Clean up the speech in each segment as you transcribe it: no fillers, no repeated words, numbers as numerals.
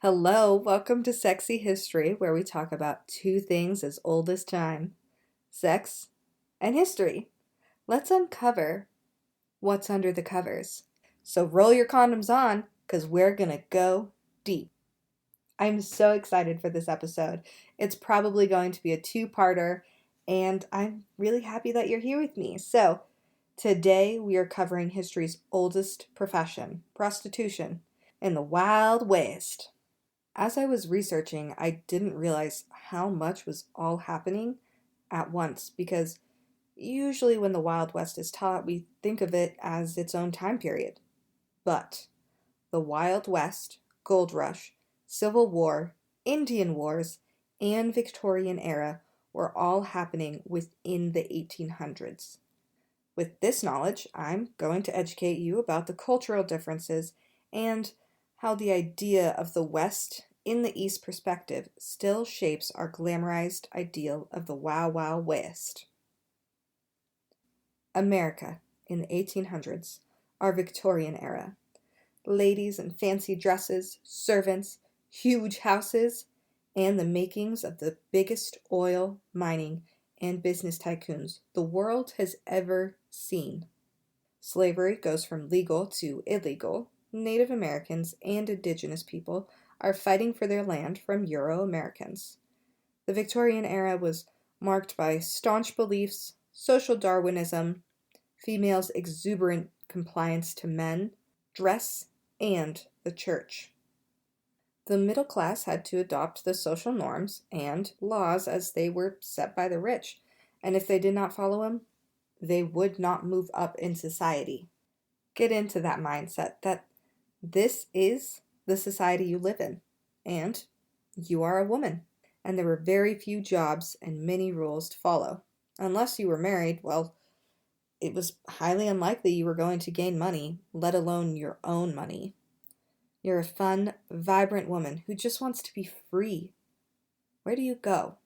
Hello, welcome to Sexy History, where we talk about two things as old as time: sex and history. Let's uncover what's under the covers. So roll your condoms on, because we're gonna go deep. I'm so excited for this episode. It's probably going to be a two-parter, and I'm really happy that you're here with me. So, today we are covering history's oldest profession, prostitution, in the Wild West. As I was researching, I didn't realize how much was all happening at once because usually when the Wild West is taught, we think of it as its own time period. But the Wild West, Gold Rush, Civil War, Indian Wars, and Victorian era were all happening within the 1800s. With this knowledge, I'm going to educate you about the cultural differences and how the idea of the West in the East perspective still shapes our glamorized ideal of the Wild Wild West. America in the 1800s, our Victorian era. Ladies in fancy dresses, servants, huge houses, and the makings of the biggest oil, mining, and business tycoons the world has ever seen. Slavery goes from legal to illegal. Native Americans and indigenous people are fighting for their land from Euro-Americans. The Victorian era was marked by staunch beliefs, social Darwinism, females' exuberant compliance to men, dress, and the church. The middle class had to adopt the social norms and laws as they were set by the rich, and if they did not follow them, they would not move up in society. Get into that mindset that this is the society you live in, and you are a woman, and there were very few jobs and many rules to follow. Unless you were married, well, it was highly unlikely you were going to gain money, let alone your own money. You're a fun, vibrant woman who just wants to be free. Where do you go?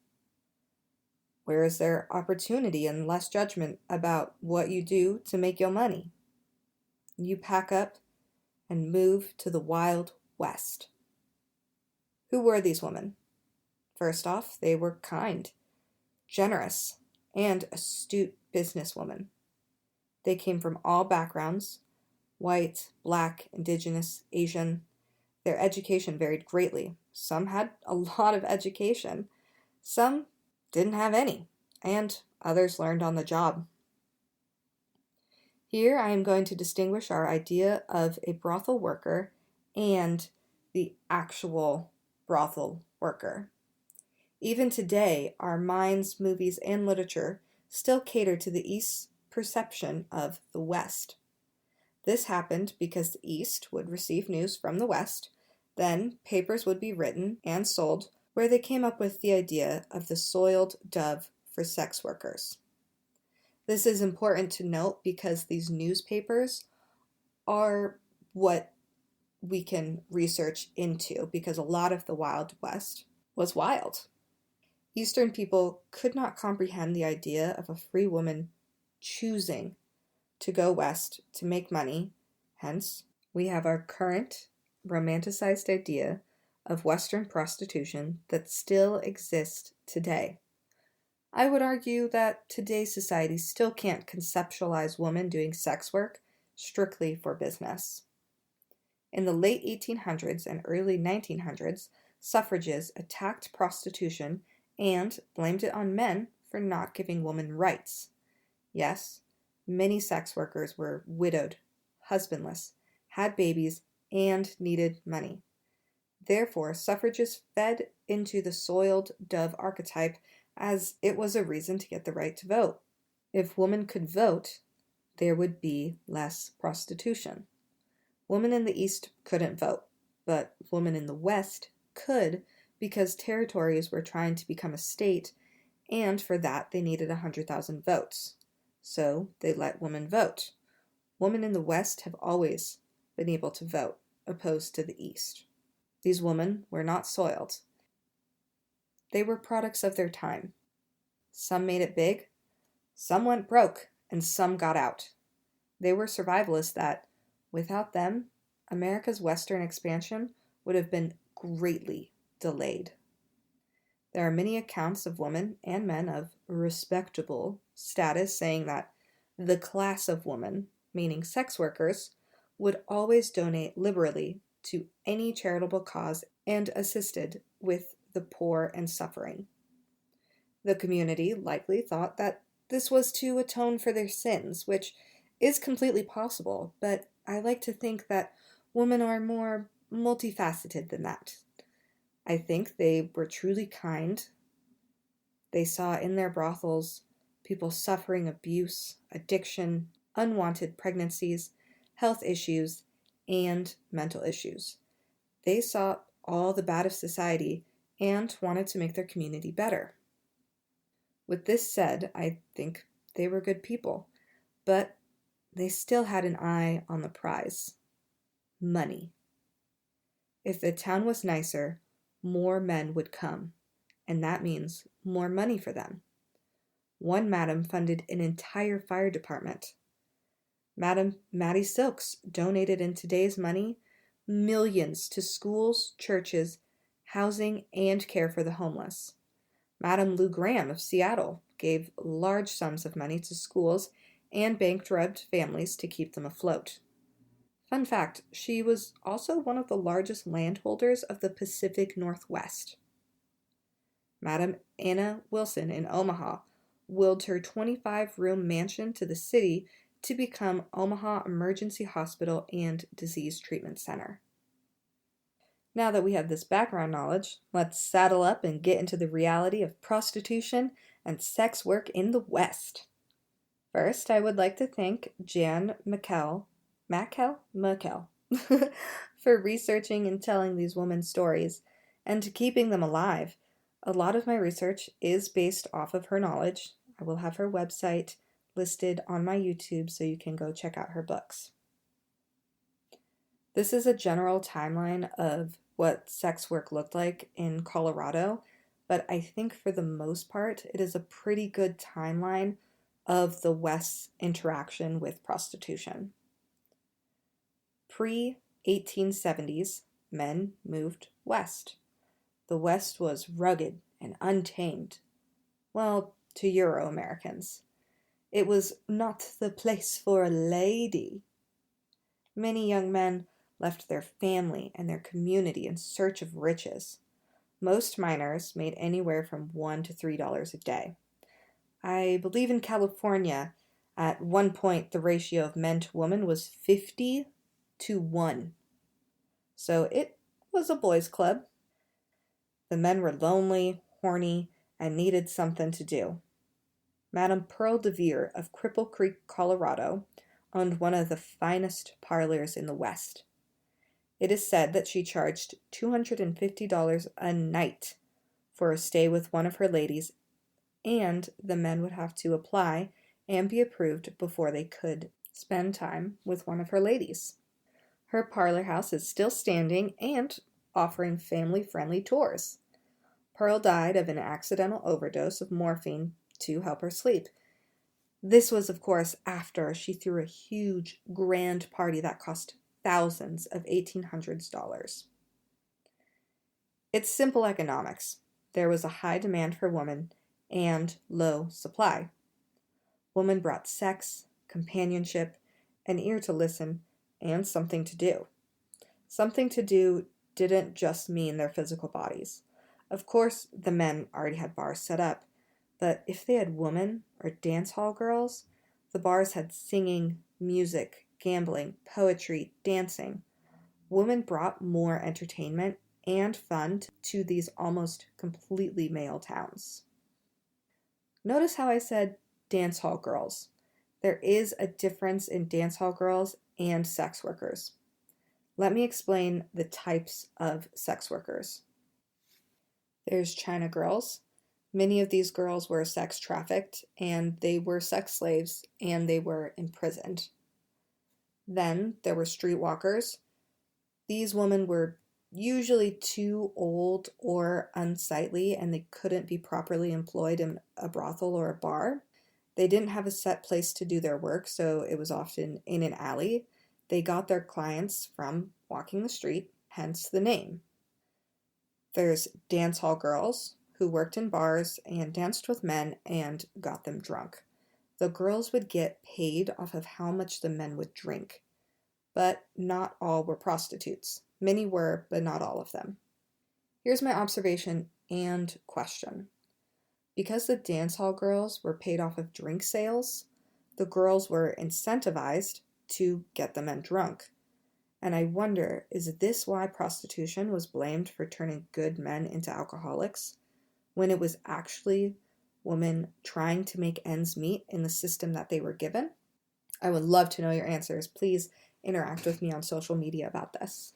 Where is there opportunity and less judgment about what you do to make your money? You pack up and move to the Wild West. Who were these women? First off, they were kind, generous, and astute businesswomen. They came from all backgrounds: white, black, indigenous, Asian. Their education varied greatly. Some had a lot of education, some didn't have any, and others learned on the job. Here I am going to distinguish our idea of a brothel worker and the actual brothel worker. Even today, our minds, movies, and literature still cater to the East's perception of the West. This happened because the East would receive news from the West, then papers would be written and sold where they came up with the idea of the soiled dove for sex workers. This is important to note because these newspapers are what we can research into because a lot of the Wild West was wild. Eastern people could not comprehend the idea of a free woman choosing to go west to make money. Hence, we have our current romanticized idea of Western prostitution that still exists today. I would argue that today's society still can't conceptualize women doing sex work strictly for business. In the late 1800s and early 1900s, suffragists attacked prostitution and blamed it on men for not giving women rights. Yes, many sex workers were widowed, husbandless, had babies, and needed money. Therefore, suffragists fed into the soiled dove archetype as it was a reason to get the right to vote. If women could vote, there would be less prostitution. Women in the East couldn't vote, but women in the West could because territories were trying to become a state, and for that they needed 100,000 votes. So they let women vote. Women in the West have always been able to vote, opposed to the East. These women were not soiled. They were products of their time. Some made it big, some went broke, and some got out. They were survivalists that, without them, America's Western expansion would have been greatly delayed. There are many accounts of women and men of respectable status saying that the class of women, meaning sex workers, would always donate liberally to any charitable cause and assisted with the poor and suffering. The community likely thought that this was to atone for their sins, which is completely possible, but I like to think that women are more multifaceted than that. I think they were truly kind. They saw in their brothels people suffering abuse, addiction, unwanted pregnancies, health issues, and mental issues. They saw all the bad of society and wanted to make their community better. With this said, I think they were good people, but they still had an eye on the prize: money. If the town was nicer, more men would come, and that means more money for them. One madam funded an entire fire department. Madam Maddie Silks donated in today's money millions to schools, churches, housing, and care for the homeless. Madam Lou Graham of Seattle gave large sums of money to schools and bankrupt families to keep them afloat. Fun fact, she was also one of the largest landholders of the Pacific Northwest. Madam Anna Wilson in Omaha willed her 25-room mansion to the city to become Omaha Emergency Hospital and Disease Treatment Center. Now that we have this background knowledge, let's saddle up and get into the reality of prostitution and sex work in the West. First, I would like to thank Jan Merkel for researching and telling these women's stories and keeping them alive. A lot of my research is based off of her knowledge. I will have her website listed on my YouTube so you can go check out her books. This is a general timeline of what sex work looked like in Colorado, but I think for the most part, it is a pretty good timeline of the West's interaction with prostitution. Pre-1870s, men moved west. The West was rugged and untamed. Well, to Euro-Americans. It was not the place for a lady. Many young men left their family and their community in search of riches. Most miners made anywhere from $1 to $3 a day. I believe in California, at one point the ratio of men to women was 50 to 1. So it was a boys' club. The men were lonely, horny, and needed something to do. Madame Pearl DeVere of Cripple Creek, Colorado, owned one of the finest parlors in the West. It is said that she charged $250 a night for a stay with one of her ladies, and the men would have to apply and be approved before they could spend time with one of her ladies. Her parlor house is still standing and offering family-friendly tours. Pearl died of an accidental overdose of morphine to help her sleep. This was, of course, after she threw a huge, grand party that cost thousands of 1800s dollars. It's simple economics. There was a high demand for women and low supply. Women brought sex, companionship, an ear to listen, and something to do. Something to do didn't just mean their physical bodies. Of course, the men already had bars set up, but if they had women or dance hall girls, the bars had singing, music, gambling, poetry, dancing. Women brought more entertainment and fun to these almost completely male towns. Notice how I said dance hall girls. There is a difference in dance hall girls and sex workers. Let me explain the types of sex workers. There's China girls. Many of these girls were sex trafficked, and they were sex slaves, and they were imprisoned. Then there were streetwalkers. These women were usually too old or unsightly, and they couldn't be properly employed in a brothel or a bar. They didn't have a set place to do their work, so it was often in an alley. They got their clients from walking the street, hence the name. There's dance hall girls who worked in bars and danced with men and got them drunk. The girls would get paid off of how much the men would drink, but not all were prostitutes. Many were, but not all of them. Here's my observation and question. Because the dance hall girls were paid off of drink sales, the girls were incentivized to get the men drunk. And I wonder, is this why prostitution was blamed for turning good men into alcoholics, when it was actually women trying to make ends meet in the system that they were given? I would love to know your answers. Please interact with me on social media about this.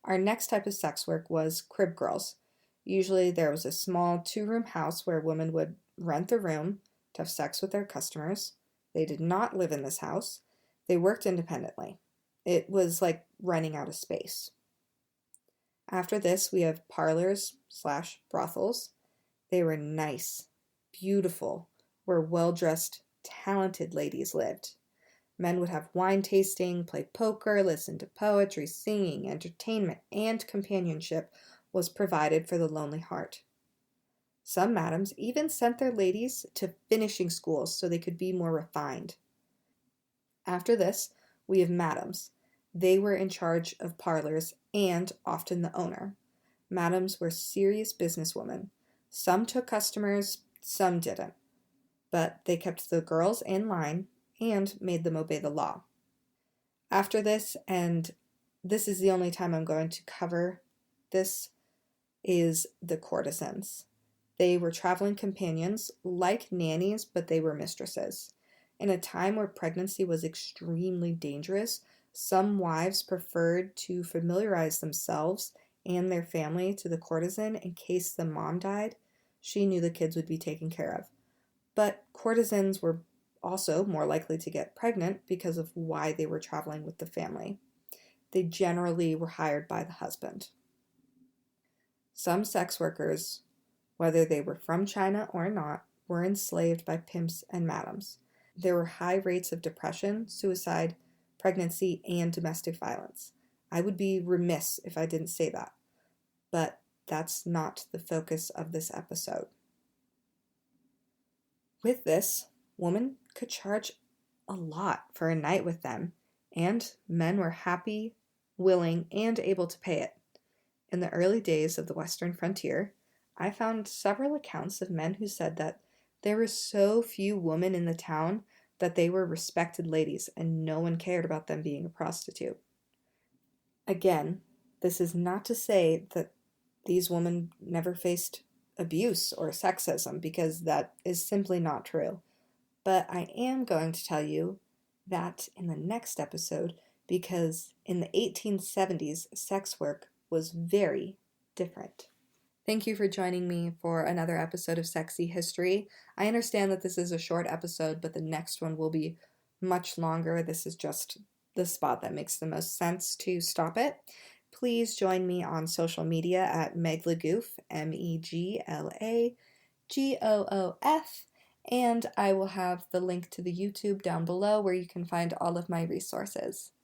Our next type of sex work was crib girls. Usually there was a small 2-room house where women would rent the room to have sex with their customers. They did not live in this house. They worked independently. It was like renting out a space. After this, we have parlors/brothels. They were nice, beautiful, where well-dressed, talented ladies lived. Men would have wine tasting, play poker, listen to poetry, singing, entertainment, and companionship was provided for the lonely heart. Some madams even sent their ladies to finishing schools so they could be more refined. After this, we have madams. They were in charge of parlors and often the owner. Madams were serious businesswomen. Some took customers, some didn't. But they kept the girls in line and made them obey the law. After this, and this is the only time I'm going to cover this, is the courtesans. They were traveling companions, like nannies, but they were mistresses. In a time where pregnancy was extremely dangerous, some wives preferred to familiarize themselves and their family to the courtesan in case the mom died. She knew the kids would be taken care of. But courtesans were also more likely to get pregnant because of why they were traveling with the family. They generally were hired by the husband. Some sex workers, whether they were from China or not, were enslaved by pimps and madams. There were high rates of depression, suicide, pregnancy, and domestic violence. I would be remiss if I didn't say that, but that's not the focus of this episode. With this, women could charge a lot for a night with them, and men were happy, willing, and able to pay it. In the early days of the Western frontier, I found several accounts of men who said that there were so few women in the town that they were respected ladies and no one cared about them being a prostitute. Again, this is not to say that these women never faced abuse or sexism, because that is simply not true. But I am going to tell you that in the next episode, because in the 1870s, sex work was very different. Thank you for joining me for another episode of Sexy History. I understand that this is a short episode, but the next one will be much longer. This is just the spot that makes the most sense to stop it. Please join me on social media at Meglagoof, Meglagoof, and I will have the link to the YouTube down below where you can find all of my resources.